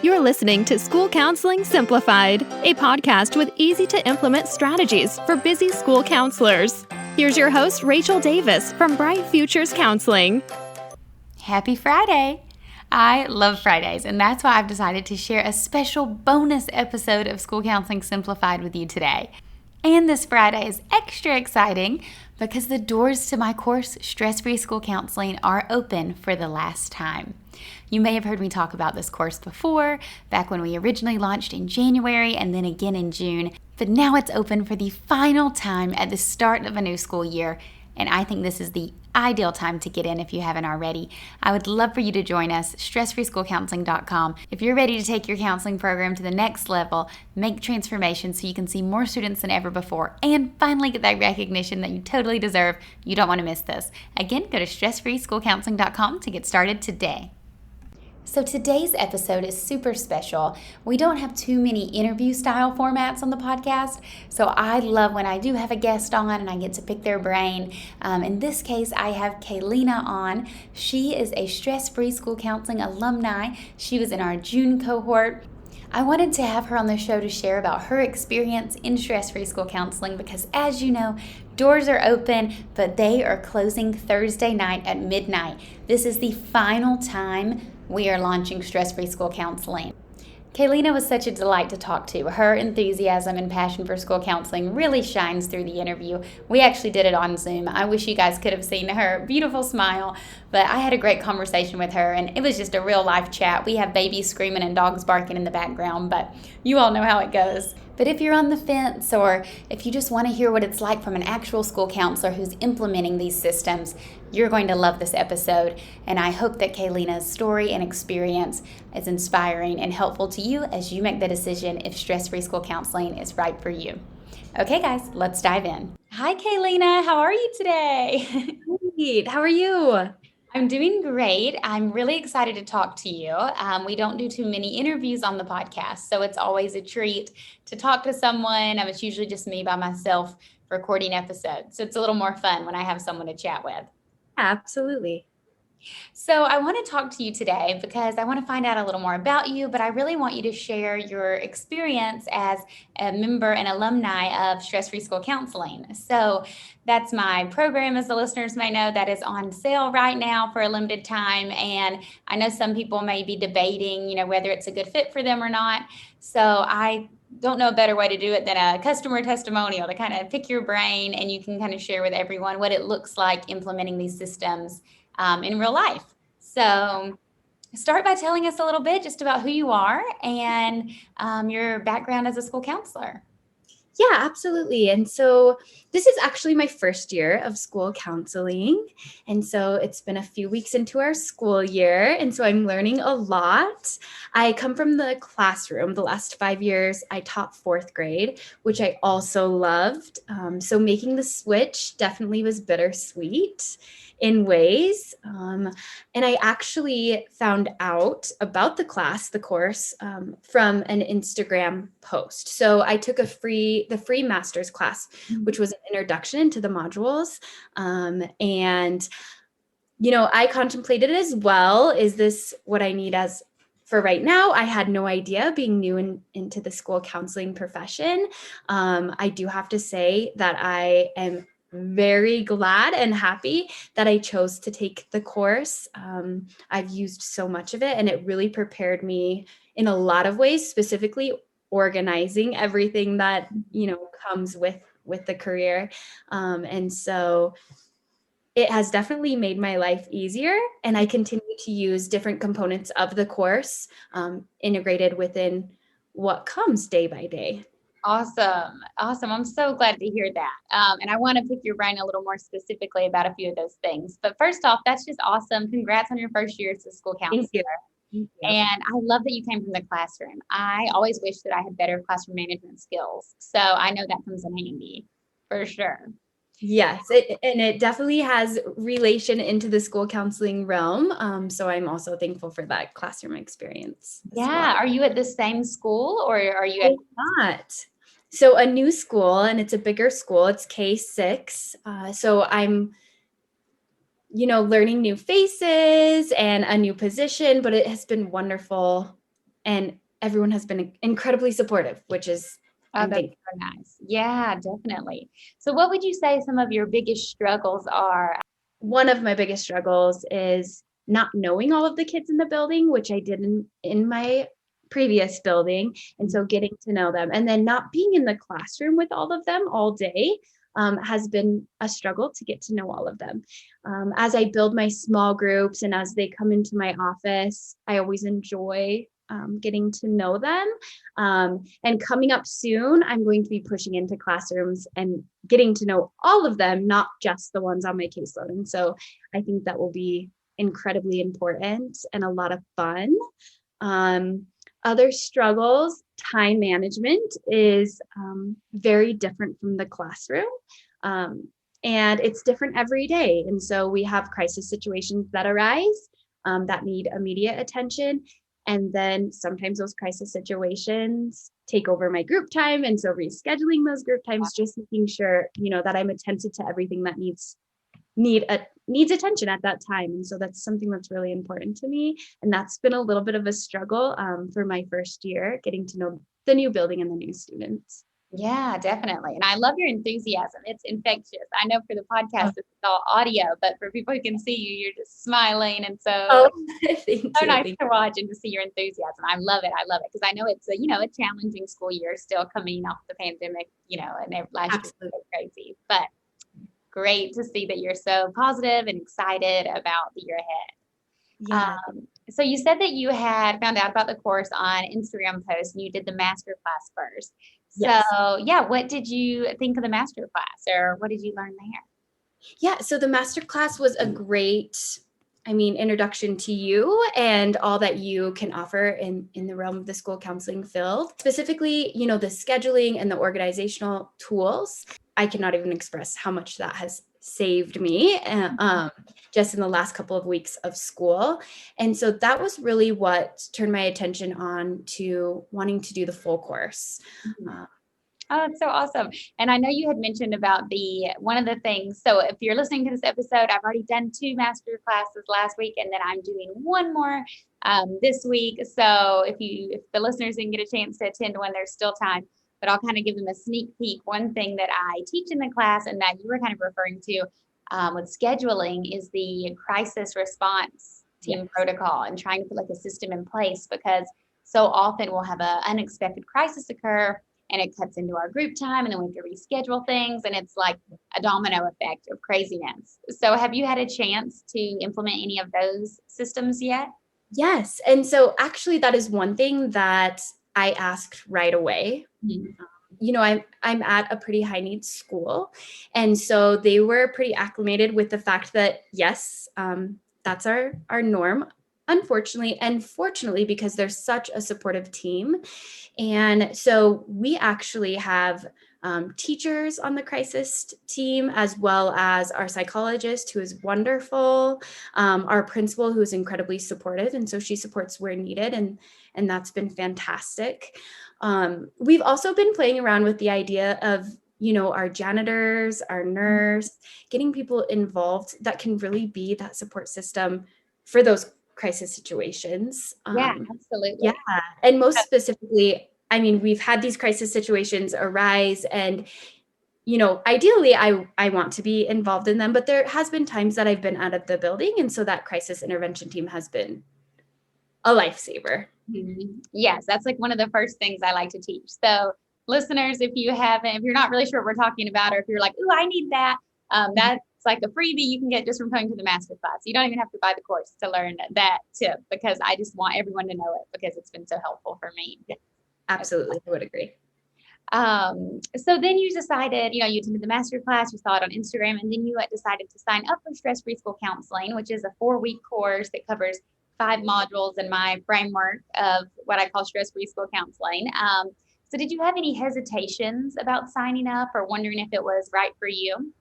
You're listening to School Counseling Simplified, a podcast with easy-to-implement strategies for busy school counselors. Here's your host, Rachel Davis from Bright Futures Counseling. Happy Friday! I love Fridays, and that's why I've decided to share a special bonus episode of School Counseling Simplified with you today. And this Friday is extra exciting because the doors to my course, Stress-Free School Counseling, are open for the last time. You may have heard me talk about this course before, back when we originally launched in January and then again in June, but now it's open for the final time at the start of a new school year, and I think this is the ideal time to get in if you haven't already. I would love for you to join us, stressfreeschoolcounseling.com. If you're ready to take your counseling program to the next level, make transformations so you can see more students than ever before, and finally get that recognition that you totally deserve, you don't want to miss this. Again, go to stressfreeschoolcounseling.com to get started today. So today's episode is super special. We don't have too many interview style formats on the podcast, so I love when I do have a guest on and I get to pick their brain. In this case, I have Kaylena on. She is a Stress-Free School Counseling alumni. She was in our June cohort. I wanted to have her on the show to share about her experience in stress-free school counseling because, as you know, doors are open, but they are closing Thursday night at midnight. This is the final time we are launching Stress-Free School Counseling. Kaylena was such a delight to talk to. Her enthusiasm and passion for school counseling really shines through the interview. We actually did it on Zoom. I wish you guys could have seen her beautiful smile, but I had a great conversation with her, and it was just a real life chat. We have babies screaming and dogs barking in the background, but you all know how it goes. But if you're on the fence, or if you just want to hear what it's like from an actual school counselor who's implementing these systems, you're going to love this episode. And I hope that Kaylena's story and experience is inspiring and helpful to you as you make the decision if stress-free school counseling is right for you. Okay, guys, let's dive in. Hi, Kaylena. How are you today? Great. How are you? I'm doing great. I'm really excited to talk to you. We don't do too many interviews on the podcast, so it's always a treat to talk to someone. It's usually just me by myself recording episodes, so it's a little more fun when I have someone to chat with. Absolutely. So I want to talk to you today because I want to find out a little more about you, but I really want you to share your experience as a member and alumni of Stress-Free School Counseling. So that's my program, as the listeners may know, that is on sale right now for a limited time. And I know some people may be debating, whether it's a good fit for them or not. So I don't know a better way to do it than a customer testimonial to kind of pick your brain, and you can kind of share with everyone what it looks like implementing these systems in real life. So start by telling us a little bit just about who you are and your background as a school counselor. Yeah, absolutely. And so this is actually my first year of school counseling. And so it's been a few weeks into our school year. And so I'm learning a lot. I come from the classroom. The last 5 years, I taught fourth grade, which I also loved. So making the switch definitely was bittersweet in ways. And I actually found out about the course, from an Instagram post. So I took the free master's class, which was an introduction into the modules. And, I contemplated as well, is this what I need for right now? I had no idea, being new into the school counseling profession. I do have to say that I am very glad and happy that I chose to take the course. I've used so much of it, and it really prepared me in a lot of ways, specifically organizing everything that, comes with the career. And so it has definitely made my life easier, and I continue to use different components of the course integrated within what comes day by day. Awesome. I'm so glad to hear that. And I want to pick your brain a little more specifically about a few of those things. But first off, that's just awesome. Congrats on your first year as a school counselor. Thank you. And I love that you came from the classroom. I always wish that I had better classroom management skills. So I know that comes in handy for sure. Yes, it definitely has relation into the school counseling realm. So I'm also thankful for that classroom experience. Yeah. Well. Are you at the same school, or are you I'm not? So a new school, and it's a bigger school. It's K-6. So I'm, learning new faces and a new position, but it has been wonderful And everyone has been incredibly supportive, which is, Oh, I'm that's thankful. so nice. Yeah, definitely. So what would you say some of your biggest struggles are? One of my biggest struggles is not knowing all of the kids in the building, which I did in my previous building. And so getting to know them and then not being in the classroom with all of them all day has been a struggle to get to know all of them. As I build my small groups and as they come into my office, I always enjoy getting to know them. And coming up soon, I'm going to be pushing into classrooms and getting to know all of them, not just the ones on my caseload. And so I think that will be incredibly important and a lot of fun. Um, Other struggles, time management is very different from the classroom. Um, and it's different every day. And so we have crisis situations that arise that need immediate attention. And then sometimes those crisis situations take over my group time. And so rescheduling those group times, just making sure, that I'm attentive to everything that needs attention at that time. And so that's something that's really important to me. And that's been a little bit of a struggle for my first year, getting to know the new building and the new students. Yeah, definitely. And I love your enthusiasm. It's infectious. I know for the podcast, it's all audio, but for people who can see you, you're just smiling. And so Thank you. so nice to watch and to see your enthusiasm. I love it. I love it. Because I know it's a challenging school year still coming off the pandemic, and last year was so crazy. But great to see that you're so positive and excited about the year ahead. Yeah. So you said that you had found out about the course on Instagram post and you did the master class first. Yes. So yeah, what did you think of the master class or what did you learn there? Yeah, so the master class was a great, introduction to you and all that you can offer in the realm of the school counseling field. Specifically, the scheduling and the organizational tools. I cannot even express how much that has saved me just in the last couple of weeks of school. And so that was really what turned my attention on to wanting to do the full course. Oh, it's so awesome. And I know you had mentioned about one of the things. So if you're listening to this episode, I've already done 2 master classes last week, and then I'm doing one more this week. So if the listeners didn't get a chance to attend one, there's still time, but I'll kind of give them a sneak peek. One thing that I teach in the class and that you were kind of referring to with scheduling is the crisis response team protocol and trying to put like a system in place, because so often we'll have an unexpected crisis occur and it cuts into our group time and then we have to reschedule things and it's like a domino effect of craziness. So have you had a chance to implement any of those systems yet? Yes. And so actually that is one thing that I asked right away. I'm at a pretty high needs school. And so they were pretty acclimated with the fact that, yes, that's our norm, unfortunately, and fortunately, because they're such a supportive team. And so we actually have teachers on the crisis team, as well as our psychologist, who is wonderful, our principal, who is incredibly supportive. And so she supports where needed. And that's been fantastic. We've also been playing around with the idea of, our janitors, our nurse, getting people involved that can really be that support system for those crisis situations. Yeah, absolutely. Yeah. And most specifically, we've had these crisis situations arise and, ideally I want to be involved in them, but there has been times that I've been out of the building. And so that crisis intervention team has been a lifesaver. Mm-hmm. Yes, that's like one of the first things I like to teach. So listeners, if you're not really sure what we're talking about, or if you're like, ooh, I need that, that's like a freebie you can get just from coming to the master class. You don't even have to buy the course to learn that tip, because I just want everyone to know it because it's been so helpful for me. Yeah, absolutely. I would agree. So then you decided, you attended the master class, you saw it on Instagram, and then you decided to sign up for Stress-Free School Counseling, which is a 4-week course that covers 5 modules in my framework of what I call Stress-Free School Counseling. So did you have any hesitations about signing up or wondering if it was right for you?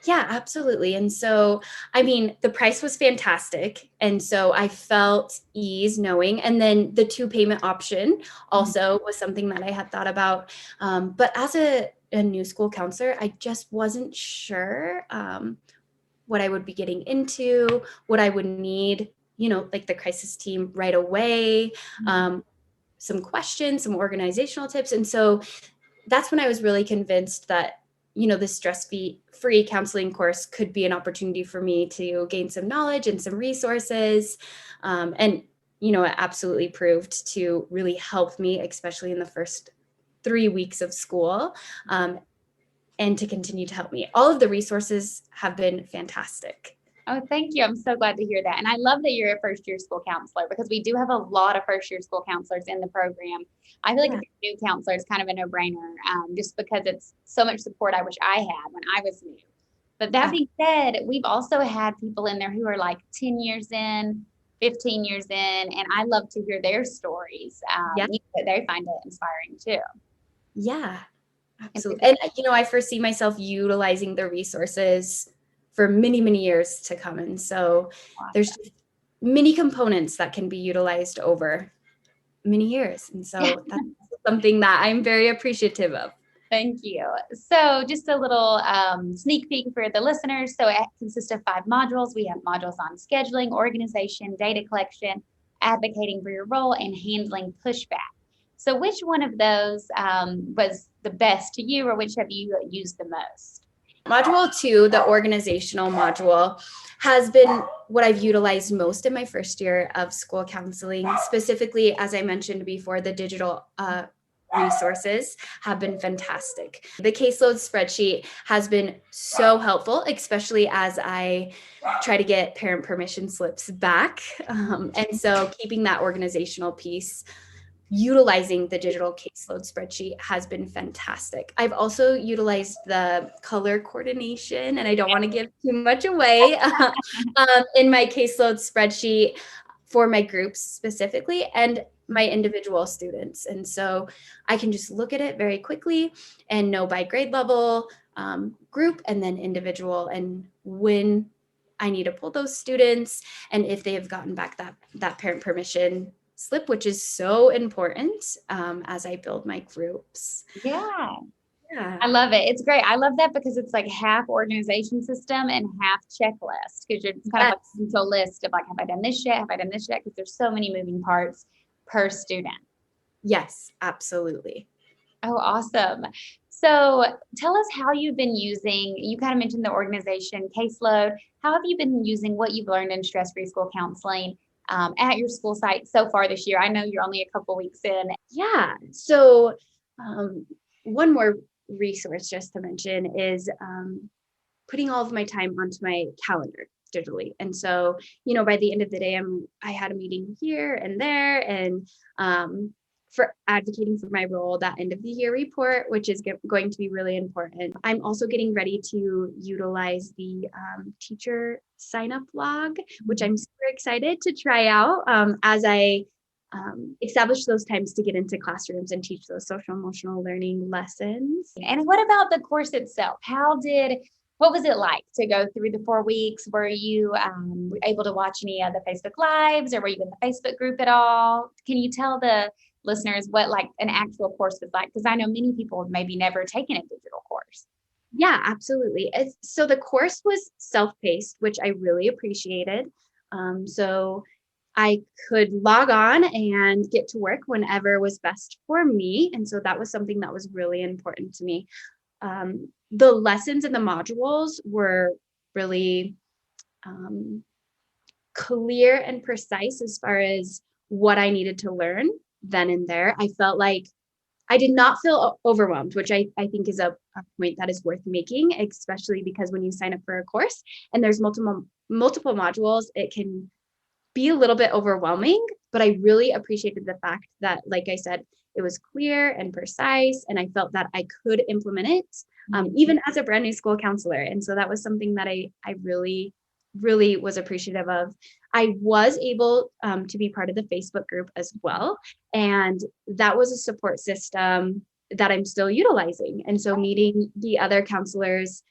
Yeah, absolutely. And so, the price was fantastic. And so I felt ease knowing, and then the 2 payment option also was something that I had thought about. But as a new school counselor, I just wasn't sure what I would be getting into, what I would need, like the crisis team right away. some questions, some organizational tips. And so that's when I was really convinced that, this stress-free counseling course could be an opportunity for me to gain some knowledge and some resources. And, it absolutely proved to really help me, especially in the first 3 weeks of school, and to continue to help me. All of the resources have been fantastic. Oh, thank you. I'm so glad to hear that. And I love that you're a first-year school counselor, because we do have a lot of first-year school counselors in the program. I feel like if you're a new counselor, it's kind of a no-brainer, just because it's so much support I wish I had when I was new. But that being said, we've also had people in there who are like 10 years in, 15 years in, and I love to hear their stories. They find it inspiring too. Yeah, absolutely. And, I foresee myself utilizing the resources for many, many years to come. And so there's many components that can be utilized over many years. And so that's something that I'm very appreciative of. Thank you. So just a little sneak peek for the listeners. So it consists of 5 modules. We have modules on scheduling, organization, data collection, advocating for your role, and handling pushback. So which one of those was the best to you, or which have you used the most? Module 2, the organizational module, has been what I've utilized most in my first year of school counseling. Specifically, as I mentioned before, the digital resources have been fantastic. The caseload spreadsheet has been so helpful, especially as I try to get parent permission slips back. And so keeping that organizational piece, utilizing the digital caseload spreadsheet has been fantastic. I've also utilized the color coordination, and I don't want to give too much away, in my caseload spreadsheet for my groups specifically and my individual students. And so I can just look at it very quickly and know by grade level, group, and then individual, and when I need to pull those students and if they have gotten back that parent permission slip, which is so important as I build my groups. Yeah. I love it. It's great. I love that because it's like half organization system and half checklist, because you're kind of like into a list of like, have I done this yet? Have I done this yet? Because there's so many moving parts per student. Yes, absolutely. Oh, awesome. So tell us how you've been using, you kind of mentioned the organization caseload. How have you been using what you've learned in stress-free school counseling at your school site so far this year? I know you're only a couple weeks in. Yeah. So one more resource just to mention is putting all of my time onto my calendar digitally. And so, by the end of the day, I had a meeting here and there, and for advocating for my role, that end of the year report, which is going to be really important. I'm also getting ready to utilize the teacher sign up log, which I'm super excited to try out as I establish those times to get into classrooms and teach those social emotional learning lessons. And what about the course itself? What was it like to go through the 4 weeks? Were you able to watch any of the Facebook Lives, or were you in the Facebook group at all? Can you tell the listeners what like an actual course was like? Because I know many people have maybe never taken a digital course. Yeah, absolutely. So the course was self-paced, which I really appreciated. So I could log on and get to work whenever was best for me. And so that was something that was really important to me. The lessons in the modules were really clear and precise as far as what I needed to learn then and there. I felt like I did not feel overwhelmed, which I think is a point that is worth making, especially because when you sign up for a course and there's multiple modules, it can be a little bit overwhelming. But I really appreciated the fact that, like I said, it was clear and precise, and I felt that I could implement it even as a brand new school counselor. And so that was something that I really, really was appreciative of. I was able to be part of the Facebook group as well. And that was a support system that I'm still utilizing. And so meeting the other counselors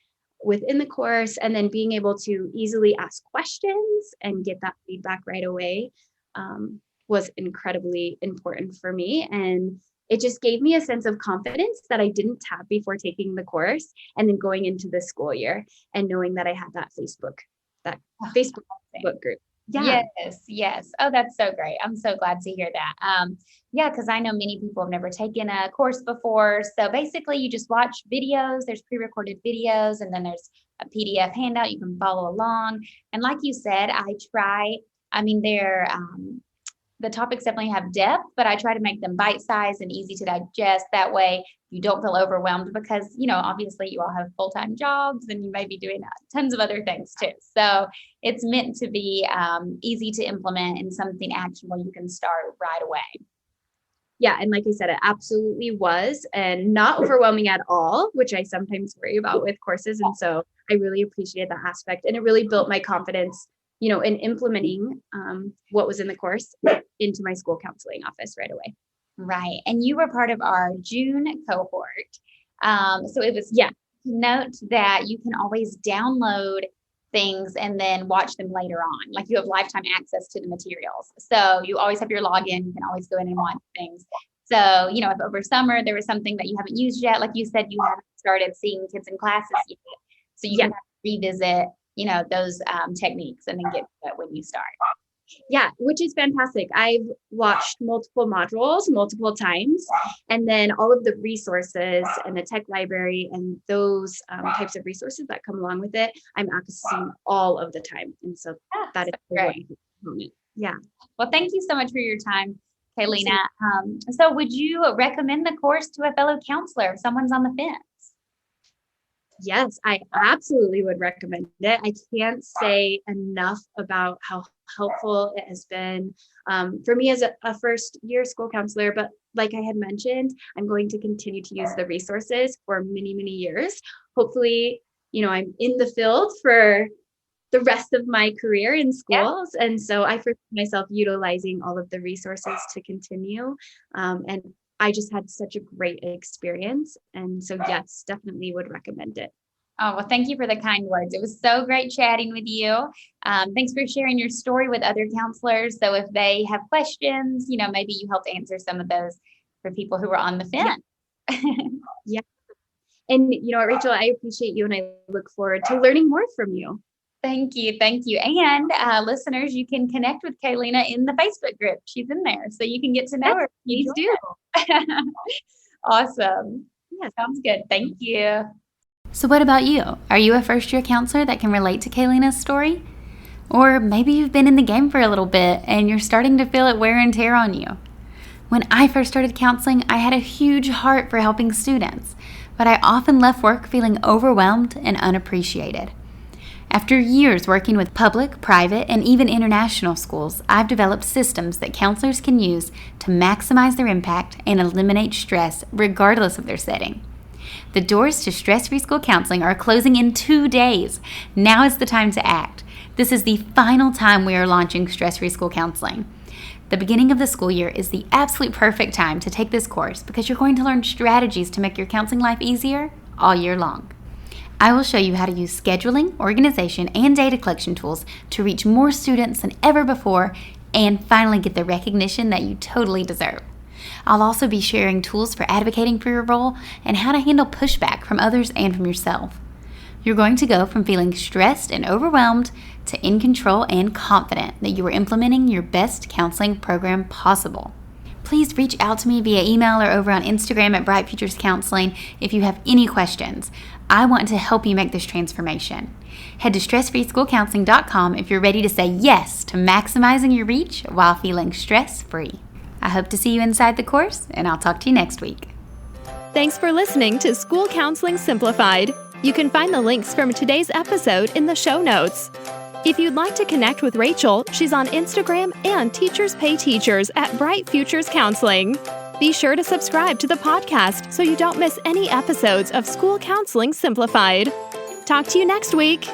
within the course and then being able to easily ask questions and get that feedback right away was incredibly important for me. And it just gave me a sense of confidence that I didn't have before taking the course and then going into the school year and knowing that I had that Facebook group. Yeah. Yes. Oh, that's so great. I'm so glad to hear that. Yeah, because I know many people have never taken a course before. So basically, you just watch videos. There's pre-recorded videos, and then there's a PDF handout you can follow along. And like you said, I try. I mean, the topics definitely have depth, but I try to make them bite-sized and easy to digest. That way, you don't feel overwhelmed because, obviously you all have full-time jobs and you may be doing tons of other things too. So it's meant to be easy to implement and something actionable you can start right away. Yeah. And like I said, it absolutely was, and not overwhelming at all, which I sometimes worry about with courses. And so I really appreciated that aspect. And it really built my confidence, in implementing what was in the course into my school counseling office right away. Right. And you were part of our June cohort. So it was, note that you can always download things and then watch them later on. Like you have lifetime access to the materials. So you always have your login. You can always go in and watch things. So, if over summer there was something that you haven't used yet, like you said, you haven't started seeing kids in classes yet. So you can revisit, those techniques and then get to it when you start. Yeah, which is fantastic. I've watched multiple modules multiple times, and then all of the resources and the tech library and those types of resources that come along with it, I'm accessing all of the time. And so that is great. Yeah. Well, thank you so much for your time, Kaylena. So would you recommend the course to a fellow counselor if someone's on the fence? Yes, I absolutely would recommend it. I can't say enough about how helpful it has been for me as a first year school counselor. But like I had mentioned, I'm going to continue to use the resources for many, many years. Hopefully, I'm in the field for the rest of my career in schools. Yeah. And so I foresee myself utilizing all of the resources to continue. And I just had such a great experience. And so, yes, definitely would recommend it. Oh, well, thank you for the kind words. It was so great chatting with you. Thanks for sharing your story with other counselors. So if they have questions, maybe you helped answer some of those for people who were on the fence. Yeah. And, Rachel, I appreciate you and I look forward to learning more from you. Thank you. And listeners, you can connect with Kaylena in the Facebook group. She's in there, so you can get to know her. Please do. Awesome. Yeah. Sounds good. Thank you. So what about you? Are you a first-year counselor that can relate to Kaylena's story? Or maybe you've been in the game for a little bit and you're starting to feel it wear and tear on you. When I first started counseling, I had a huge heart for helping students, but I often left work feeling overwhelmed and unappreciated. After years working with public, private, and even international schools, I've developed systems that counselors can use to maximize their impact and eliminate stress regardless of their setting. The doors to stress-free school counseling are closing in 2 days. Now is the time to act. This is the final time we are launching stress-free school counseling. The beginning of the school year is the absolute perfect time to take this course because you're going to learn strategies to make your counseling life easier all year long. I will show you how to use scheduling, organization, and data collection tools to reach more students than ever before and finally get the recognition that you totally deserve. I'll also be sharing tools for advocating for your role and how to handle pushback from others and from yourself. You're going to go from feeling stressed and overwhelmed to in control and confident that you are implementing your best counseling program possible. Please reach out to me via email or over on Instagram at Bright Futures Counseling if you have any questions. I want to help you make this transformation. Head to stressfreeschoolcounseling.com if you're ready to say yes to maximizing your reach while feeling stress-free. I hope to see you inside the course, and I'll talk to you next week. Thanks for listening to School Counseling Simplified. You can find the links from today's episode in the show notes. If you'd like to connect with Rachel, she's on Instagram and Teachers Pay Teachers at Bright Futures Counseling. Be sure to subscribe to the podcast so you don't miss any episodes of School Counseling Simplified. Talk to you next week.